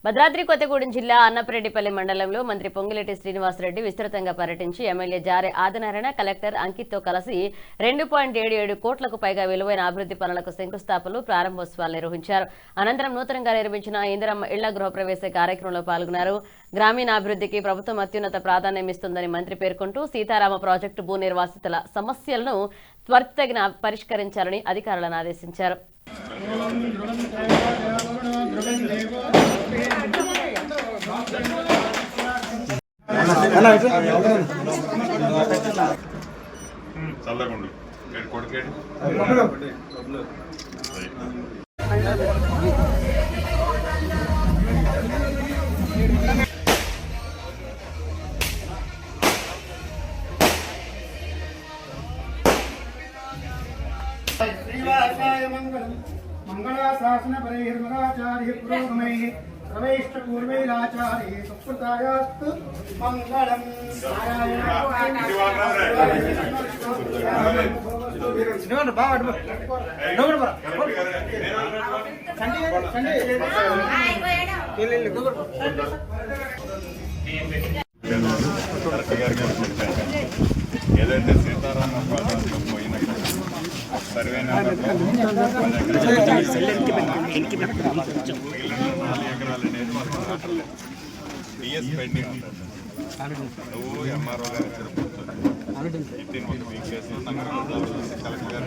భద్రాద్రి కొత్తగూడెం జిల్లా అన్నపరెడ్డిపల్లి మండలంలో మంత్రి పొంగులేటి శ్రీనివాసరెడ్డి విస్తృతంగా పర్యటించి ఎమ్మెల్యే జారే ఆదినారాయణ కలెక్టర్ అంకిత్తో కలిసి 2.77 కోట్లకు పైగా విలువైన అభివృద్ధి పనులకు శంకుస్థాపనలు ప్రారంభోత్సవాలు నిర్వహించారు. అనంతరం నూతనంగా నిర్మించిన ఇందిరమ్మ ఇళ్ల గృహప్రవేశ కార్యక్రమంలో పాల్గొన్నారు. గ్రామీణాభివృద్ధికి ప్రభుత్వం అత్యున్నత ప్రాధాన్యమిస్తుందని మంత్రి పేర్కొంటూ సీతారామ ప్రాజెక్టు భూ నిర్వాసితుల సమస్యలను త్వరితగిన పరిష్కరించాలని అధికారులను ఆదేశించారు. मंगलाशासन परिहर्मदाचार्य पुरोगमैः प्रवेष्ट पूर्वैराचार्य सुकृतायास्तु मंगलम् ఏదైతే సీతారామ ప్రాజెక్టు పోయిన సర్వే డిఎస్ పెండింగ్ నువ్వు ఎంఆర్ఓ గారు ఇద్దరు ఒక వీక్ చేసి కలెక్టర్ గారు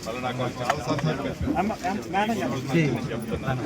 వాళ్ళు నాకు చాలా సార్లు చెప్తున్నాను.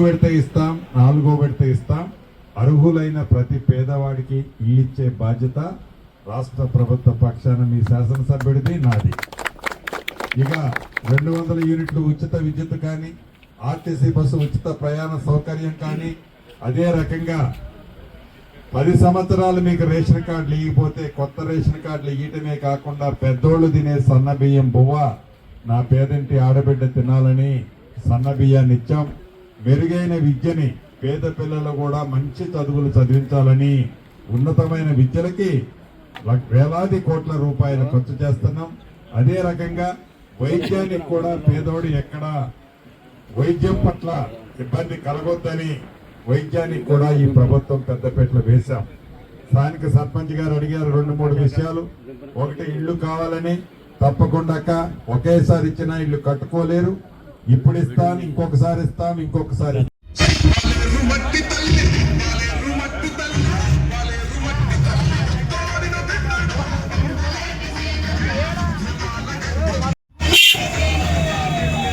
విడత ఇస్తాం, 4వ విడత ఇస్తాం. అర్హులైన ప్రతి పేదవాడికి ఇల్లిచ్చే బాధ్యత రాష్ట్ర ప్రభుత్వ పక్షాన మీ శాసనసభ్యుడిది, నాది. ఇక 200 యూనిట్లు ఉచిత విద్యుత్ కానీ, ఆర్టీసీ బస్సు ఉచిత ప్రయాణ సౌకర్యం కానీ, అదే రకంగా 10 సంవత్సరాలు మీకు రేషన్ కార్డులు ఇవ్వకపోతే కొత్త రేషన్ కార్డులు ఇవ్వటమే కాకుండా పెద్దోళ్ళు తినే సన్న బియ్యం బువ్వ నా పేదంటి ఆడబిడ్డ తినాలని సన్న బియ్యాన్ని ఇచ్చాం. మెరుగైన విద్యని పేద పిల్లలు కూడా మంచి చదువులు చదివించాలని ఉన్నతమైన విద్యలకి వేలాది కోట్ల రూపాయలు ఖర్చు చేస్తున్నాం. అదే రకంగా వైద్యానికి కూడా పేదోడు ఎక్కడ వైద్యం పట్ల ఇబ్బంది కలగొద్దని వైద్యానికి కూడా ఈ ప్రభుత్వం పెద్దపేటలో వేశాం. స్థానిక సర్పంచ్ గారు అడిగారు 2-3 విషయాలు. ఒకటి, ఇల్లు కావాలని. తప్పకుండా ఒకేసారి ఇచ్చినా ఇల్లు కట్టుకోలేరు. ఇప్పుడు ఇస్తాం, ఇంకొకసారి ఇస్తాం, ఇంకొకసారి